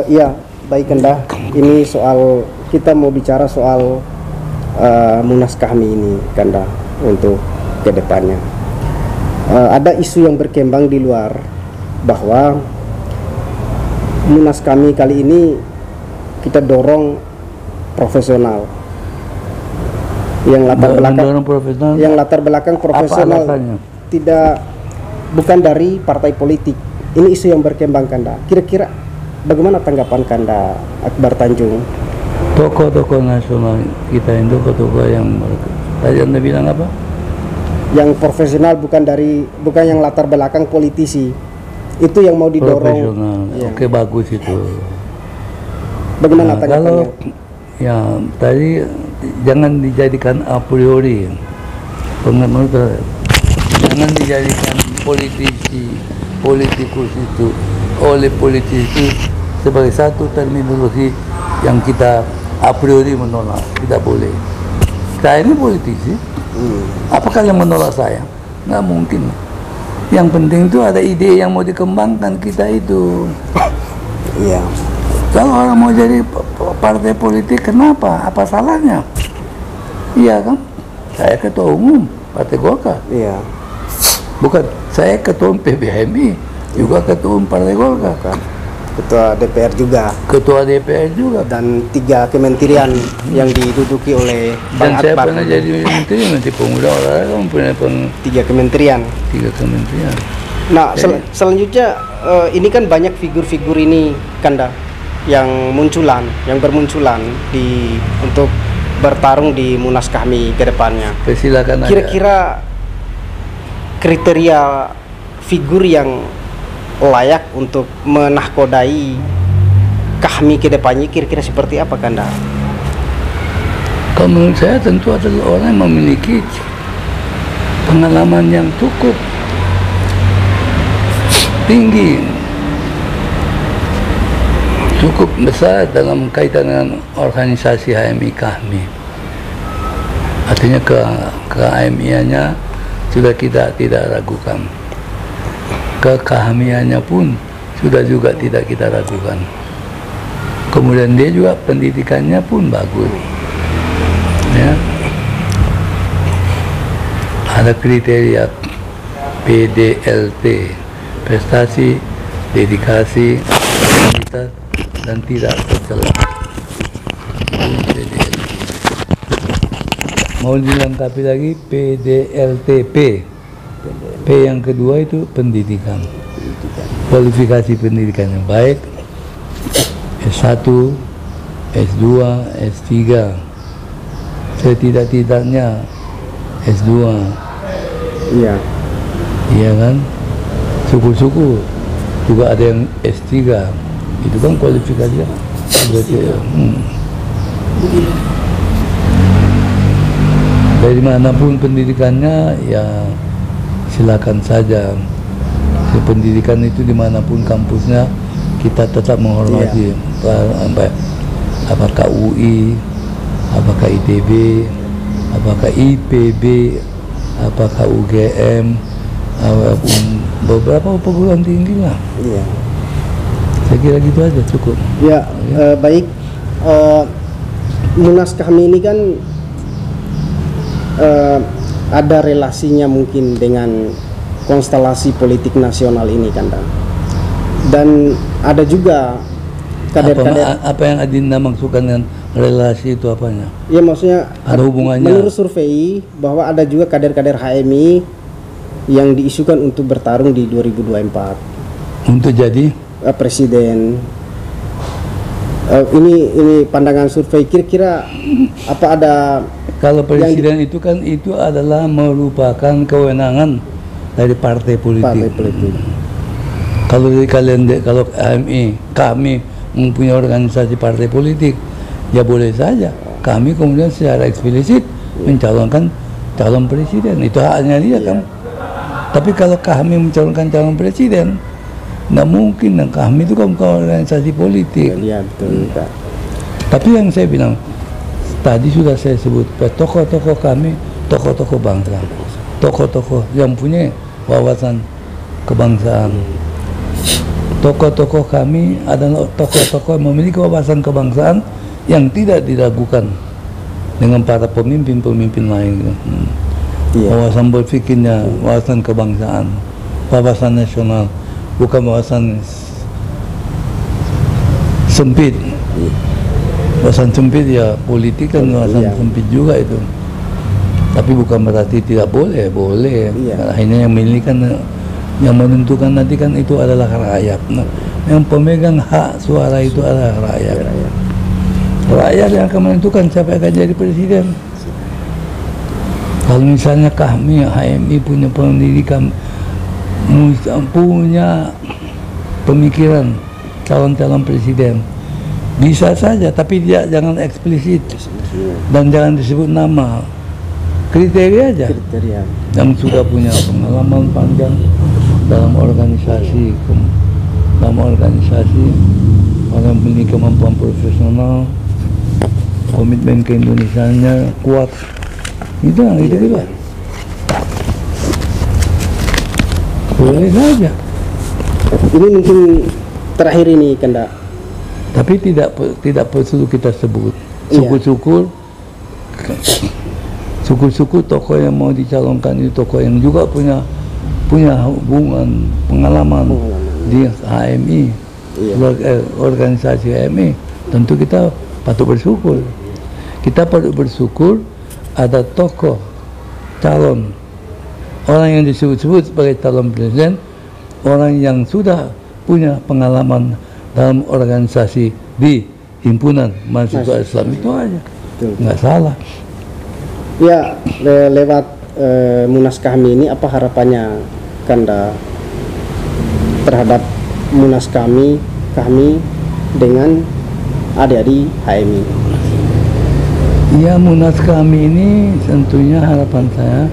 Iya, baik Kanda. Ini soal kita mau bicara soal Munas kami ini Kanda untuk kedepannya. Ada isu yang berkembang di luar bahwa Munas kami kali ini kita dorong profesional yang latar belakang profesional, tidak bukan dari partai politik. Ini isu yang berkembang Kanda. Kira-kira bagaimana tanggapan Kanda Akbar Tanjung? Tokoh-tokoh nasional kita itu tokoh-tokoh yang tadi Anda bilang apa? Yang profesional, bukan yang latar belakang politisi. Itu yang mau didorong. Profesional. Ya. Oke, bagus itu. Bagaimana tanggapannya? Kalau ya tadi jangan dijadikan a priori. Jangan dijadikan politikus itu oleh politisi sebagai satu terminologi yang kita a priori menolak. Tidak boleh. Saya ini politisi. Apakah yang menolak saya? Nggak mungkin. Yang penting itu ada ide yang mau dikembangkan kita itu. Iya. Kalau orang mau jadi partai politik, kenapa? Apa salahnya? Iya kan? Saya ketua umum Partai Golkar. Iya. Bukan, saya ketua umum PBHMI, juga ketua umum Partai Golkar. Ketua DPR juga. Ketua DPR juga. Dan 3 kementerian yang diduduki oleh Bang Dan saya Akbar. pernah jadi Menteri Pemuda Olahraga, mempunyai 3 kementerian. 3 kementerian. Nah, selanjutnya ini kan banyak figur-figur ini Kanda yang bermunculan untuk bertarung di Munas kami ke depannya. Silakan. Kira-kira kriteria figur yang layak untuk menahkodai kami ke depannya kira-kira seperti apa Kanda? Kalau menurut saya tentu adalah orang yang memiliki pengalaman yang cukup tinggi, cukup besar dalam kaitan dengan organisasi HMI kami. Artinya ke HMI-nya sudah kita tidak ragukan. Kekahamiannya pun sudah juga tidak kita ragukan. Kemudian dia juga pendidikannya pun bagus. Ya. Ada kriteria PDLT, prestasi, dedikasi, kualitas, dan tidak tercela. Mau dilengkapi lagi PDLTP. P yang kedua itu pendidikan. Kualifikasi pendidikan yang baik, S1, S2, S3, setidak-tidaknya S2. Iya. Iya kan? Suku-suku juga ada yang S3. Itu kan kualifikasinya. Dari manapun pendidikannya, ya silakan saja. Pendidikan itu dimanapun kampusnya kita tetap menghormati. Apakah UI, apakah ITB, apakah IPB, apakah UGM, beberapa perguruan tinggi lah. Iya. Saya kira gitu aja cukup. Ya, baik. Munas kami ini kan ada relasinya mungkin dengan konstelasi politik nasional ini Kanda. Dan ada juga kader-kader. Apa yang Adinda maksudkan dengan relasi itu apanya? Ya maksudnya ada hubungannya. Menurut survei bahwa ada juga kader-kader HMI yang diisukan untuk bertarung di 2024 untuk jadi presiden. Ini pandangan survei. Kira-kira apa ada? Kalau presiden itu kan itu adalah merupakan kewenangan dari partai politik. Kalau dari kalau kami mempunyai organisasi partai politik, ya boleh saja kami kemudian secara eksplisit mencalonkan calon presiden. Itu haknya dia kan. Tapi kalau kami mencalonkan calon presiden, nggak mungkin. Dan kami itu kan bukan organisasi politik. Ya, betul. Tapi yang saya bilang tadi sudah saya sebut, tokoh-tokoh kami, tokoh-tokoh bangsa, tokoh-tokoh yang punya wawasan kebangsaan, tokoh-tokoh kami adalah tokoh-tokoh yang memiliki wawasan kebangsaan yang tidak diragukan dengan para pemimpin-pemimpin lain. Wawasan berpikirnya, wawasan kebangsaan, wawasan nasional, bukan wawasan sempit. Wawasan sempit ya politik kan wawasan sempit juga itu. Tapi bukan berarti tidak boleh, boleh. Akhirnya yang memiliki yang menentukan nanti kan itu adalah rakyat. Nah, yang pemegang hak suara itu adalah rakyat. Rakyat yang akan menentukan siapa yang akan jadi presiden. Kalau misalnya kami HMI punya pendidikan, punya pemikiran calon-calon presiden, bisa saja, tapi jangan eksplisit dan jangan disebut nama. Kriteria aja. Yang sudah punya pengalaman panjang dalam organisasi, orang memiliki kemampuan profesional, komitmen ke Indonesianya kuat. Itu gitu. Boleh saja. Ini mungkin terakhir ini Kanda. Tapi tidak perlu kita sebut. Syukur-syukur tokoh yang mau dicalonkan itu tokoh yang juga punya hubungan pengalaman di HMI, organisasi HMI. Tentu kita patut bersyukur. Kita patut bersyukur ada tokoh calon, orang yang disebut-sebut sebagai calon presiden, orang yang sudah punya pengalaman dalam organisasi di himpunan mahasiswa Islam, itu aja. Nggak salah. Ya, lewat Munas kami ini apa harapannya Kanda terhadap Munas kami dengan adik-adik HMI? Ya, Munas kami ini tentunya harapan saya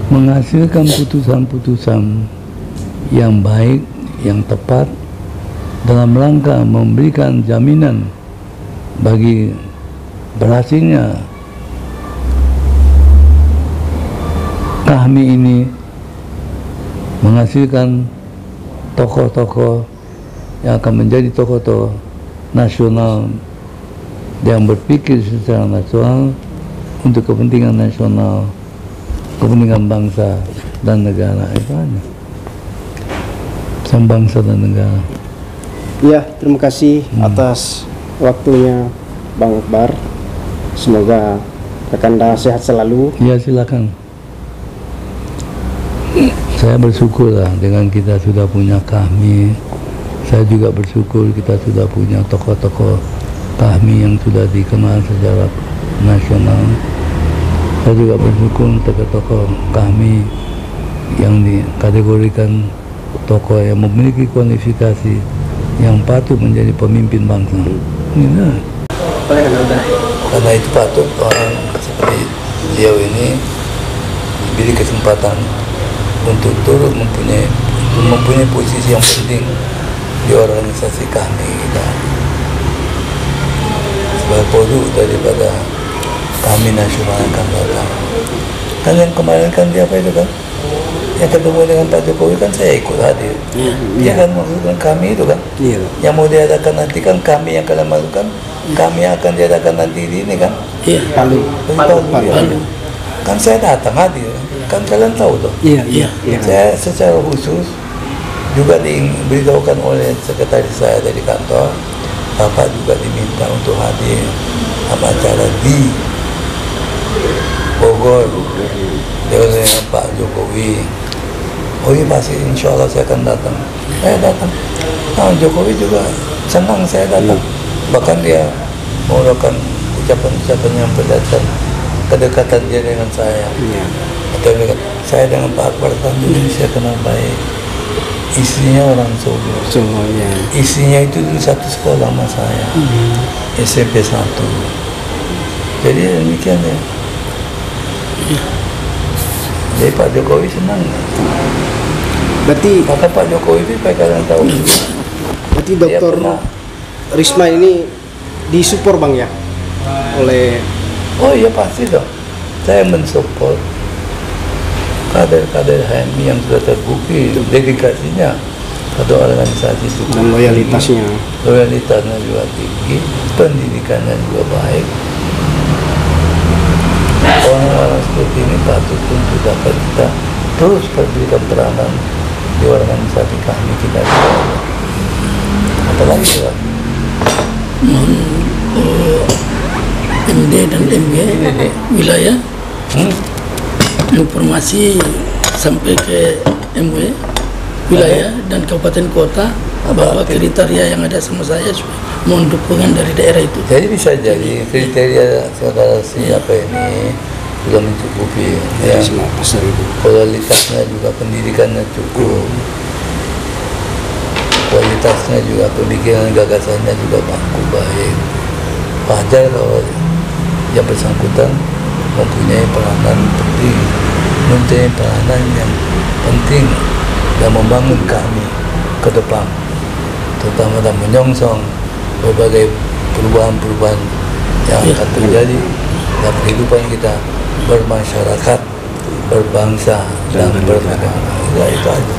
menghasilkan putusan-putusan yang baik, yang tepat dalam rangka memberikan jaminan bagi berhasilnya kami ini menghasilkan tokoh-tokoh yang akan menjadi tokoh-tokoh nasional yang berpikir secara nasional untuk kepentingan nasional, kepentingan bangsa dan negara. Itu aja. Sang bangsa dan negara. Ya, terima kasih atas waktunya Bang Akbar. Semoga Kanda sehat selalu. Ya, silakan. Saya bersyukurlah dengan kita sudah punya kami. Saya juga bersyukur kita sudah punya tokoh-tokoh kami yang sudah dikenal secara nasional. Saya juga bersyukur tokoh-tokoh kami yang dikategorikan tokoh yang memiliki kualifikasi yang patut menjadi pemimpin bangsa. Karena itu patut orang seperti beliau ini diberi kesempatan untuk turut mempunyai posisi yang penting di organisasi kami kita. Sebagai produk daripada kami nasional yang akan datang. Kan yang kemarin kan dia apa itu kan? Yang ketemu dengan Pak Jokowi kan saya ikut hadir. Dia kan maksudkan kami itu kan? Yang mau diadakan nanti kan kami yang kalian maksudkan, kami yang akan diadakan nanti ini kan? Palu. Kan saya datang hadir. Kan kalian tahu tuh. Saya secara khusus juga diberitahukan oleh sekretaris saya dari kantor, Bapak juga diminta untuk hadir sama acara di Bogor dengan Pak Jokowi. Oh iya pasti, insya Allah saya akan datang. Saya datang. Nah, Jokowi juga senang saya datang. Bahkan dia mengeluarkan ucapan-ucapan yang berdasar kedekatan dia dengan saya. Atau saya dengan Pak Akbar Tanjung saya kenal baik. Istrinya orang Solo. Istrinya itu dulu satu sekolah sama saya, SMP 1. Jadi demikian ya. Jadi Pak Jokowi senang. Berarti kata Pak Jokowi itu supaya kalian tahu. Berarti Dr. Risma ini disupport Bang ya oleh. Oh iya pasti dong. Saya mensupport kader-kader HMI yang sudah terbukti dedikasinya atau organisasi itu Dan loyalitasnya. loyalitasnya juga tinggi, pendidikannya juga baik. Orang-orang seperti ini patut untuk dapat kita terus berikan peranan di organisasi kami kita. Apalagi ya, MD dan MG wilayah informasi sampai ke MW wilayah dan kabupaten kota bahwa kriteria yang ada sama saya mohon dukungan dari daerah itu. jadi bisa jadi kriteria saudara siapa ini sudah mencukupi ya. Kualitasnya juga pendidikannya cukup, kualitasnya juga pemikiran gagasannya juga baik. Wajar kalau yang bersangkutan mempunyai peranan penting, mempunyai peranan yang penting dan membangun kami ke depan, terutama dan menyongsong berbagai perubahan-perubahan yang akan terjadi dalam kehidupan kita bermasyarakat, berbangsa dan bernegara. Ya, itu aja.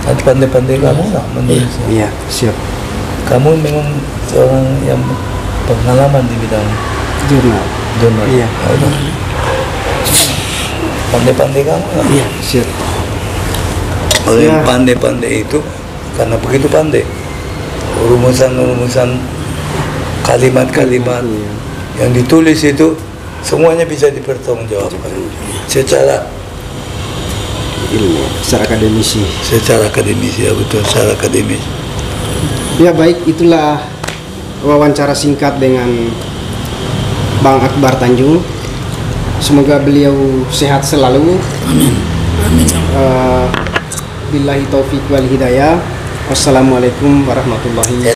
Nanti pandai-pandai kamu lah menulis. Iya, siap. Kamu memang seorang yang pengalaman di bidang Jurnal. Iya. Pandai-pandai kamu lah. Iya, siap. Kalau yang pandai-pandai itu karena begitu pandai, rumusan-rumusan kalimat-kalimat yang ditulis itu semuanya bisa dipertanggungjawabkan secara ilmu, secara akademisi. Secara akademisi, ya betul, secara akademis. Ya baik, itulah wawancara singkat dengan Bang Akbar Tanjung. Semoga beliau sehat selalu. Amin. Amin. Billahi taufiq wal hidayah. Wassalamualaikum warahmatullahi wabarakatuh.